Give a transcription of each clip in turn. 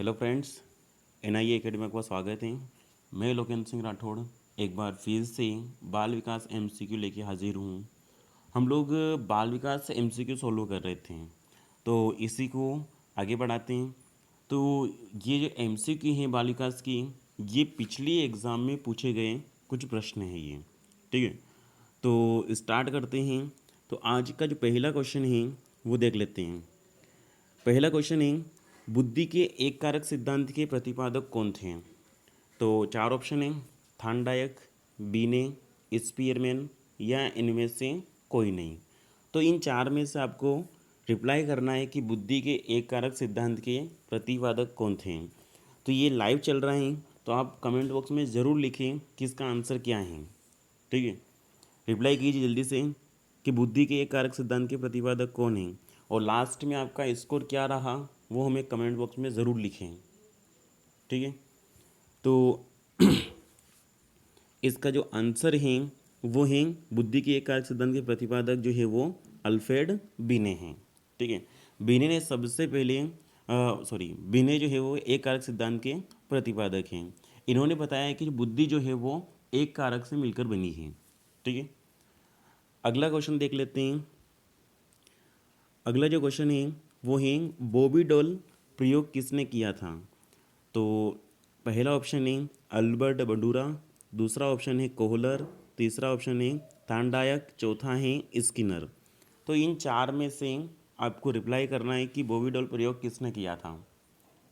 Hello friends, NIA academy का स्वागत है। मैं लोकेंद्र सिंह राठौड़ एक बार फिर से बाल विकास एमसीक्यू लेके हाजिर हूँ। हम लोग बाल विकास एमसीक्यू सोल्व कर रहे थे, तो इसी को आगे बढ़ाते हैं। तो ये जो एमसीक्यू हैं बाल विकास की, ये पिछली एग्ज़ाम में पूछे गए कुछ प्रश्न हैं ये, ठीक है। तो स्टार्ट करते हैं। तो आज का जो पहला क्वेश्चन है वो देख लेते हैं। पहला क्वेश्चन है, बुद्धि के एक कारक सिद्धांत के प्रतिपादक कौन थे? तो चार ऑप्शन है, थानडायक, बीने, स्पीयरमैन या इनमें से कोई नहीं। तो इन चार में से आपको रिप्लाई करना है कि बुद्धि के एक कारक सिद्धांत के प्रतिपादक कौन थे। तो ये लाइव चल रहा है, तो आप कमेंट बॉक्स में ज़रूर लिखें कि इसका आंसर क्या है, ठीक है। रिप्लाई कीजिए जल्दी से कि बुद्धि के एक कारक सिद्धांत के प्रतिपादक कौन है, और लास्ट में आपका स्कोर क्या रहा वो हमें कमेंट बॉक्स में ज़रूर लिखें, ठीक है। तो इसका जो आंसर है वो है बुद्धि के एक कारक सिद्धांत के प्रतिपादक जो है वो अल्फ्रेड बिने हैं, ठीक है। बिने ने सबसे पहले बिने जो है वो एक कारक सिद्धांत के प्रतिपादक हैं। इन्होंने बताया कि बुद्धि जो है वो एक कारक से मिलकर बनी है, ठीक है। अगला क्वेश्चन देख लेते हैं। अगला जो क्वेश्चन है वो है बॉबी डॉल प्रयोग किसने किया था? तो पहला ऑप्शन है अल्बर्ट बंडूरा, दूसरा ऑप्शन है कोहलर, तीसरा ऑप्शन है थानडायक, चौथा है स्किनर। तो इन चार में से आपको रिप्लाई करना है कि बॉबी डॉल प्रयोग किसने किया था,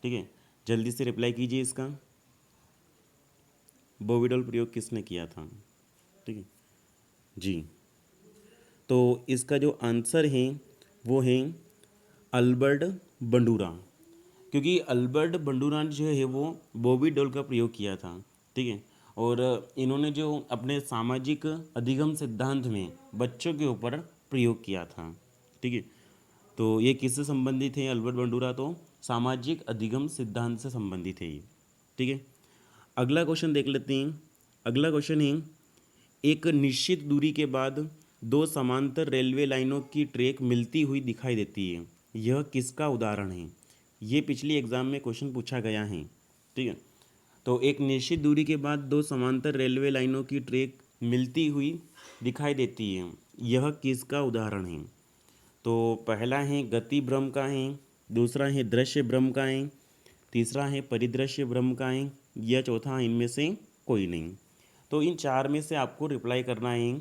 ठीक है। जल्दी से रिप्लाई कीजिए इसका, बॉबी डॉल प्रयोग किसने किया था, ठीक है जी। तो इसका जो आंसर है वो है अल्बर्ट बंडूरा, क्योंकि अल्बर्ट बंडूरा जो है वो बॉबी डॉल का प्रयोग किया था, ठीक है। और इन्होंने जो अपने सामाजिक अधिगम सिद्धांत में बच्चों के ऊपर प्रयोग किया था, ठीक है। तो ये किससे संबंधित है अल्बर्ट बंडूरा? तो सामाजिक अधिगम सिद्धांत से संबंधित है ये, ठीक है। अगला क्वेश्चन देख लेते हैं। अगला क्वेश्चन है, एक निश्चित दूरी के बाद दो समांतर रेलवे लाइनों की ट्रैक मिलती हुई दिखाई देती है, यह किसका उदाहरण है? ये पिछली एग्जाम में क्वेश्चन पूछा गया है, ठीक है। तो एक निश्चित दूरी के बाद दो समांतर रेलवे लाइनों की ट्रैक मिलती हुई दिखाई देती है, यह किसका उदाहरण है? तो पहला है गति भ्रम का है, दूसरा है दृश्य भ्रम का है, तीसरा है परिदृश्य भ्रम का है, या चौथा इनमें से कोई नहीं। तो इन चार में से आपको रिप्लाई करना है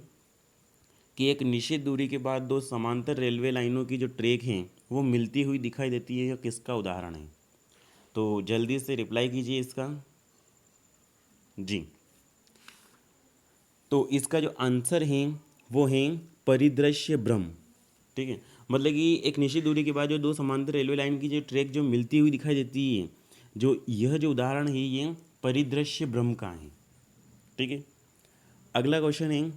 कि एक निश्चित दूरी के बाद दो समांतर रेलवे लाइनों की जो ट्रैक हैं वो मिलती हुई दिखाई देती है, यह किसका उदाहरण है? तो जल्दी से रिप्लाई कीजिए इसका जी। तो इसका जो आंसर है वो है परिदृश्य भ्रम, ठीक है। मतलब कि एक निश्चित दूरी के बाद जो दो समांतर रेलवे लाइन की जो ट्रैक जो मिलती हुई दिखाई देती है, यह जो उदाहरण है ये परिदृश्य भ्रम का है, ठीक है। अगला क्वेश्चन है,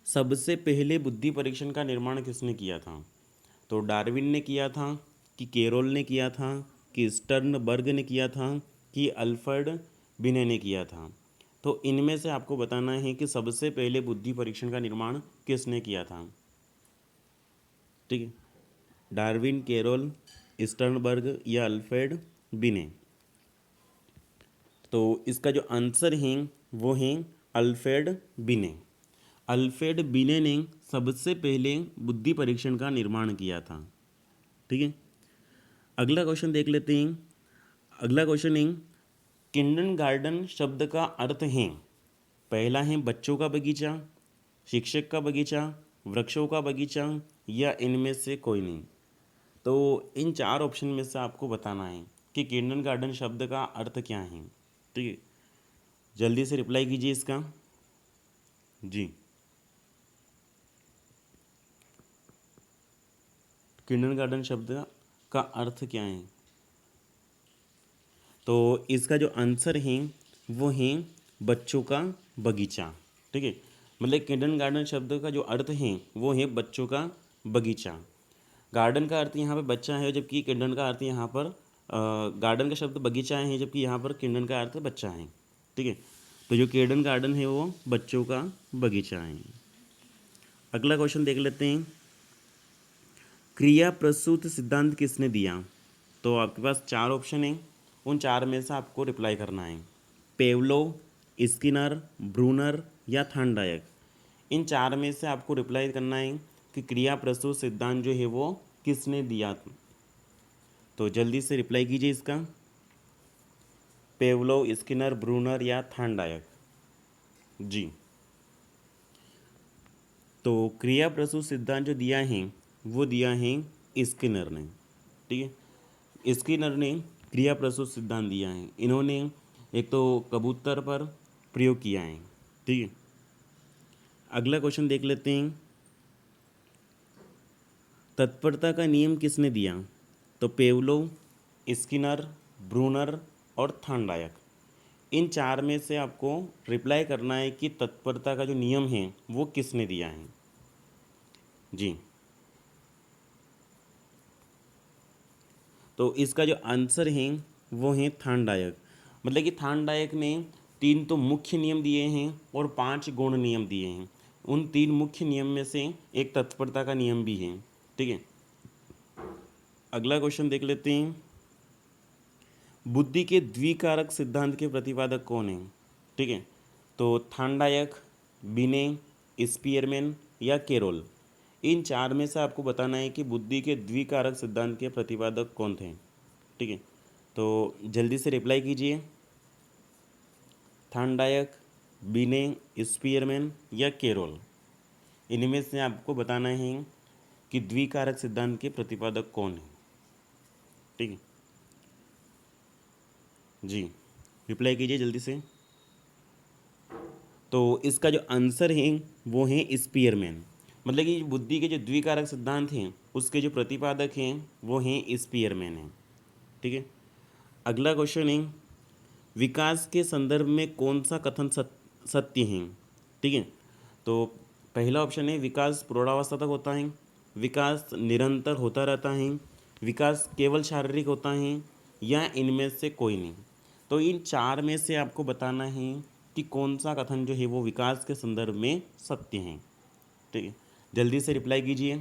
सबसे पहले बुद्धि परीक्षण का निर्माण किसने किया था? तो डार्विन ने किया था, कि केरोल ने किया था, कि स्टर्नबर्ग ने किया था, कि अल्फ्रेड बिने ने किया था। तो इनमें से आपको बताना है कि सबसे पहले बुद्धि परीक्षण का निर्माण किसने किया था, ठीक है। डार्विन, केरोल, स्टर्नबर्ग या अल्फ्रेड बिने। तो इसका जो आंसर है वो है अल्फ्रेड बिने। अल्फ्रेड बिने ने सबसे पहले बुद्धि परीक्षण का निर्माण किया था, ठीक है। अगला क्वेश्चन देख लेते हैं। अगला क्वेश्चन है, किंडरगार्टन शब्द का अर्थ है, पहला है बच्चों का बगीचा, शिक्षक का बगीचा, वृक्षों का बगीचा, या इनमें से कोई नहीं। तो इन चार ऑप्शन में से आपको बताना है कि किंडरगार्टन शब्द का अर्थ क्या है, ठीक है। जल्दी से रिप्लाई कीजिए इसका जी। किंडरगार्टन शब्द का अर्थ क्या है? तो इसका जो आंसर है वो है बच्चों का बगीचा, ठीक है। मतलब किंडरगार्टन शब्द का जो अर्थ है वो है बच्चों का बगीचा। गार्डन का अर्थ यहाँ पे बच्चा है, जबकि किंडर का अर्थ यहाँ पर गार्डन का शब्द बगीचा है, जबकि यहाँ पर किंडर का अर्थ बच्चा है, ठीक है। तो जो किंडर गार्डन है वो बच्चों का बगीचा है। अगला क्वेश्चन देख लेते हैं। क्रिया प्रसूत सिद्धांत किसने दिया? तो आपके पास 4 ऑप्शन हैं, उन 4 में से आपको रिप्लाई करना है। पेवलोव, स्किनर, ब्रूनर या थार्नडायक, इन 4 में से आपको रिप्लाई करना है कि क्रिया प्रस्तुत सिद्धांत जो है वो किसने दिया। तो जल्दी से रिप्लाई कीजिए इसका। पेवलोव, स्किनर, ब्रूनर या थार्नडायक। जी, तो क्रिया प्रस्तुत सिद्धांत जो दिया है वो दिया है स्किनर ने। ठीक है, स्किनर ने क्रिया प्रस्तुत सिद्धांत दिया है। इन्होंने एक तो कबूतर पर प्रयोग किया है। ठीक है, अगला क्वेश्चन देख लेते हैं। तत्परता का नियम किसने दिया। तो पेवलोव, स्किनर, ब्रूनर और थार्नडायक, इन 4 में से आपको रिप्लाई करना है कि तत्परता का जो नियम है वो किसने दिया है। जी, तो इसका जो आंसर है वो है थार्नडायक। मतलब कि थार्नडायक ने 3 तो मुख्य नियम दिए हैं और 5 गौण नियम दिए हैं। उन 3 मुख्य नियम में से एक तत्परता का नियम भी है। ठीक है, अगला क्वेश्चन देख लेते हैं। बुद्धि के द्विकारक सिद्धांत के प्रतिपादक कौन है। ठीक है, तो थार्नडायक, बिने, स्पीयरमैन या कैरोल, इन 4 में से आपको बताना है कि बुद्धि के द्विकारक सिद्धांत के प्रतिपादक कौन थे। ठीक है, तो जल्दी से रिप्लाई कीजिए। थार्नडायक, बिने, स्पीयरमैन या कैरोल, इनमें से आपको बताना है कि द्विकारक सिद्धांत के प्रतिपादक कौन है। ठीक है, जी, रिप्लाई कीजिए जल्दी से। तो इसका जो आंसर है वो है स्पीयरमैन। मतलब कि बुद्धि के जो द्विकारक सिद्धांत हैं उसके जो प्रतिपादक हैं वो हैं स्पीयरमैन हैं। ठीक है, अगला क्वेश्चन है, विकास के संदर्भ में कौन सा कथन सत्य है। ठीक है, तो पहला ऑप्शन है विकास प्रौढ़ावस्था तक होता है, विकास निरंतर होता रहता है, विकास केवल शारीरिक होता है या इनमें से कोई नहीं। तो इन 4 में से आपको बताना है कि कौन सा कथन जो है वो विकास के संदर्भ में सत्य है। ठीक है, जल्दी से रिप्लाई कीजिए।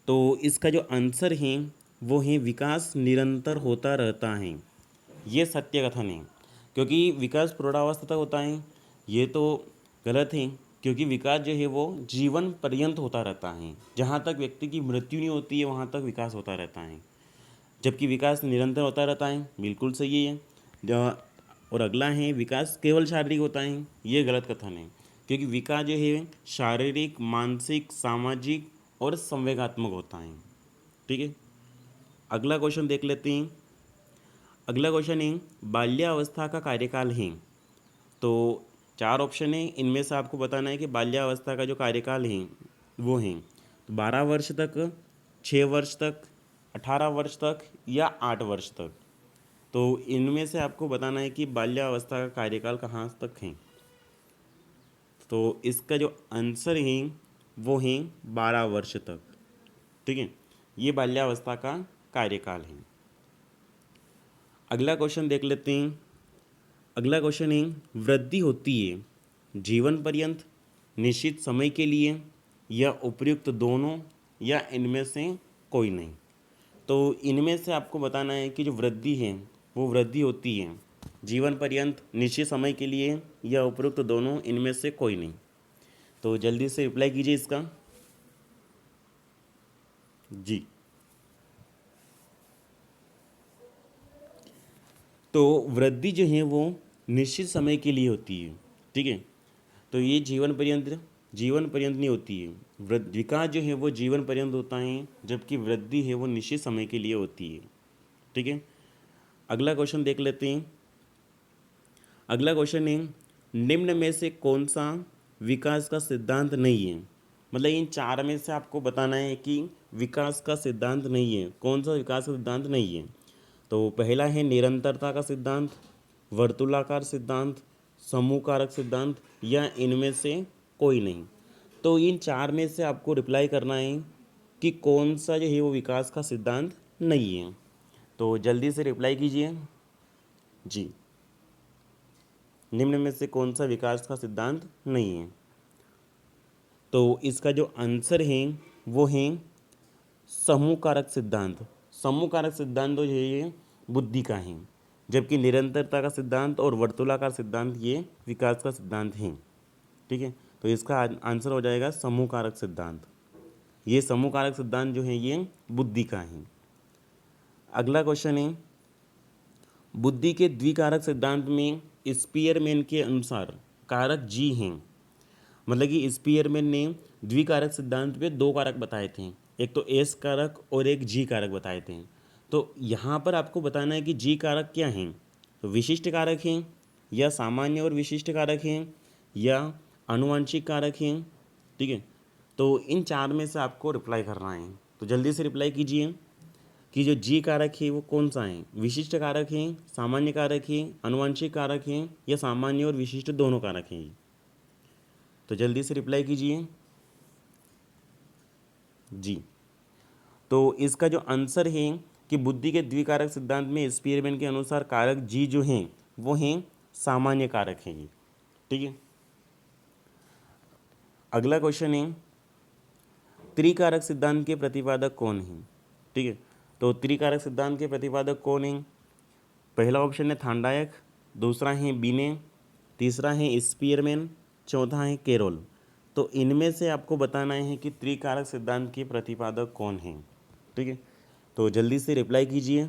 तो इसका जो आंसर है वो है विकास निरंतर होता रहता है। ये सत्य कथन है, क्योंकि विकास प्रौढ़ावस्था तक होता है ये तो गलत है, क्योंकि विकास जो है वो जीवन पर्यंत होता रहता है। जहाँ तक व्यक्ति की मृत्यु नहीं होती है वहाँ तक विकास होता रहता है, जबकि विकास निरंतर होता रहता है। बिल्कुल सही है। और अगला है विकास केवल शारीरिक होता है, ये गलत कथन है, क्योंकि विकास जो है शारीरिक, मानसिक, सामाजिक और संवेगात्मक होता है। ठीक है, अगला क्वेश्चन देख लेते हैं। अगला क्वेश्चन है बाल्यावस्था का कार्यकाल है। तो 4 ऑप्शन है, इनमें से आपको बताना है कि बाल्यावस्था का जो कार्यकाल है वो है 12 वर्ष तक, 6 वर्ष तक, 18 वर्ष तक या 8 वर्ष तक। तो इनमें से आपको बताना है कि बाल्यावस्था का कार्यकाल कहाँ तक है। तो इसका जो आंसर है वो है 12 वर्ष तक। ठीक है, ये बाल्यावस्था का कार्यकाल है। अगला क्वेश्चन देख लेते हैं। अगला क्वेश्चन है वृद्धि होती है जीवन पर्यंत, निश्चित समय के लिए या उपयुक्त दोनों या इनमें से कोई नहीं। तो इनमें से आपको बताना है कि जो वृद्धि है वो वृद्धि होती है जीवन पर्यंत, निश्चित समय के लिए या उपयुक्त दोनों, इनमें से कोई नहीं। तो जल्दी से रिप्लाई कीजिए इसका। जी, तो वृद्धि जो है वो निश्चित समय के लिए होती है। ठीक है, तो ये जीवन पर्यंत नहीं होती है। विकास जो है वो जीवन पर्यंत होता है, जबकि वृद्धि है वो निश्चित समय के लिए होती है। ठीक है, अगला क्वेश्चन देख लेते हैं। अगला क्वेश्चन है निम्न में से कौन सा विकास का सिद्धांत नहीं है। मतलब इन 4 में से आपको बताना है कि विकास का सिद्धांत नहीं है, कौन सा विकास का सिद्धांत नहीं है। तो पहला है निरंतरता का सिद्धांत, वर्तुलाकार सिद्धांत, समूह कारक सिद्धांत या इनमें से कोई नहीं। तो इन 4 में से आपको रिप्लाई करना है कि कौन सा जो है वो विकास का सिद्धांत नहीं है। तो जल्दी से रिप्लाई कीजिए। जी, निम्न में से कौन सा विकास का सिद्धांत नहीं है। तो इसका जो आंसर है वो है समूह कारक सिद्धांत। समूह कारक सिद्धांत जो है ये बुद्धि का है, जबकि निरंतरता का सिद्धांत और वर्तुलाकार सिद्धांत ये विकास का सिद्धांत है। ठीक है, तो इसका आंसर हो जाएगा समूह कारक सिद्धांत। ये समूह कारक सिद्धांत जो है ये बुद्धि का है। अगला क्वेश्चन है, बुद्धि के द्विकारक सिद्धांत में स्पीयरमैन के अनुसार कारक जी हैं। मतलब कि स्पीयरमैन ने द्विकारक सिद्धांत पे दो कारक बताए थे, एक तो एस कारक और एक जी कारक बताए थे। तो यहाँ पर आपको बताना है कि जी कारक क्या हैं, तो विशिष्ट कारक हैं या सामान्य और विशिष्ट कारक हैं या आनुवंशिक कारक हैं। ठीक है, तो इन चार में से आपको रिप्लाई करना है। तो जल्दी से रिप्लाई कीजिए कि जो जी कारक है वो कौन सा है, विशिष्ट कारक है, सामान्य कारक है, आनुवंशिक कारक है या सामान्य और विशिष्ट दोनों कारक हैं। तो जल्दी से रिप्लाई कीजिए जी। तो इसका जो आंसर है कि बुद्धि के द्विकारक सिद्धांत में स्पीयरमैन के अनुसार कारक जी जो हैं वो हैं सामान्य कारक हैं ये। ठीक है, अगला क्वेश्चन है, त्रिकारक सिद्धांत के प्रतिपादक कौन हैं। ठीक है, तो त्रिकारक सिद्धांत के प्रतिपादक कौन हैं। पहला ऑप्शन है थांडायक, दूसरा है बीने, तीसरा है स्पीयरमैन, चौथा है कैरोल। तो इनमें से आपको बताना है कि त्रिकारक सिद्धांत के प्रतिपादक कौन हैं। ठीक है, तो जल्दी से रिप्लाई कीजिए,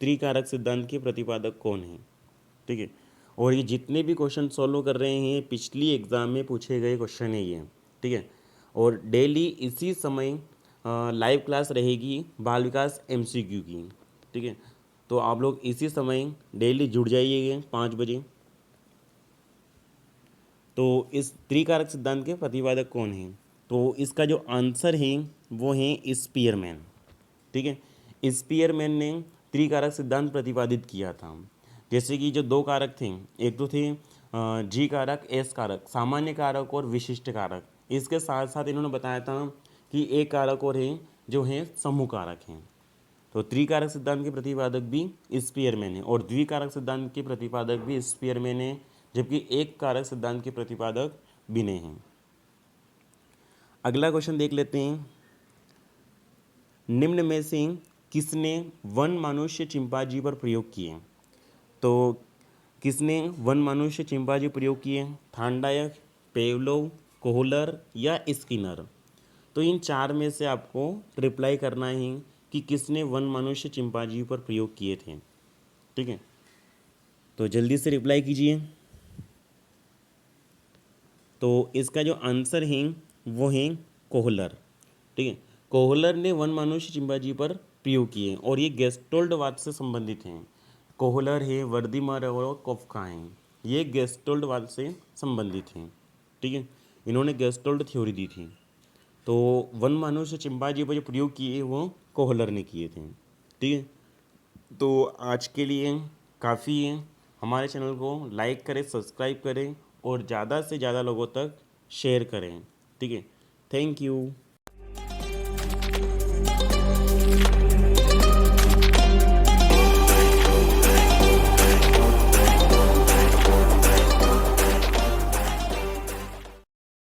त्रिकारक सिद्धांत के प्रतिपादक कौन हैं। ठीक है, और ये जितने भी क्वेश्चन सॉल्व कर रहे हैं पिछली एग्ज़ाम में पूछे गए क्वेश्चन है ये। ठीक है, और डेली इसी समय लाइव क्लास रहेगी बाल विकास MCQ की। ठीक है, तो आप लोग इसी समय डेली जुड़ जाइएगा 5 बजे। तो इस त्रिकारक सिद्धांत के प्रतिपादक कौन हैं, तो इसका जो आंसर है वो है स्पीयरमैन। ठीक है, स्पीयरमैन ने त्रिकारक सिद्धांत प्रतिपादित किया था। जैसे कि जो दो कारक थे, एक तो थे जी कारक, एस कारक, सामान्य कारक और विशिष्ट कारक। इसके साथ साथ इन्होंने बताया था कि एक कारक और है जो है समूह कारक हैं। तो त्रिकारक सिद्धांत के प्रतिपादक भी स्पीयरमैन है और द्विकारक सिद्धांत के प्रतिपादक भी स्पीयरमैन है, जबकि एक कारक सिद्धांत के प्रतिपादक बिने हैं। अगला क्वेश्चन देख लेते हैं, निम्न में से किसने वन मनुष्य चिंपांजी पर प्रयोग किए। तो किसने वन मनुष्य चिंपांजी प्रयोग किए, थांडायक, पेवलोव, कोहलर या स्किनर। तो इन चार में से आपको रिप्लाई करना है कि किसने वन मनुष्य चिंपांजी पर प्रयोग किए थे। ठीक है, तो जल्दी से रिप्लाई कीजिए। तो इसका जो आंसर है वो है कोहलर। ठीक है, कोहलर ने वन मनुष्य चिंपांजी पर प्रयोग किए और ये गेस्टोल्डवाद से संबंधित हैं। कोहलर है, वर्दीमर और कोफ्का हैं, ये गेस्टोल्डवाद से संबंधित हैं। ठीक है, इन्होंने गेस्टोल्ड थ्योरी दी थी। तो वन मनुष्य चिंपांजी पर जो प्रयोग किए वो कोहलर ने किए थे। ठीक है, तो आज के लिए काफ़ी है। हमारे चैनल को लाइक करें, सब्सक्राइब करें और ज़्यादा से ज़्यादा लोगों तक शेयर करें। ठीक है, थैंक यू।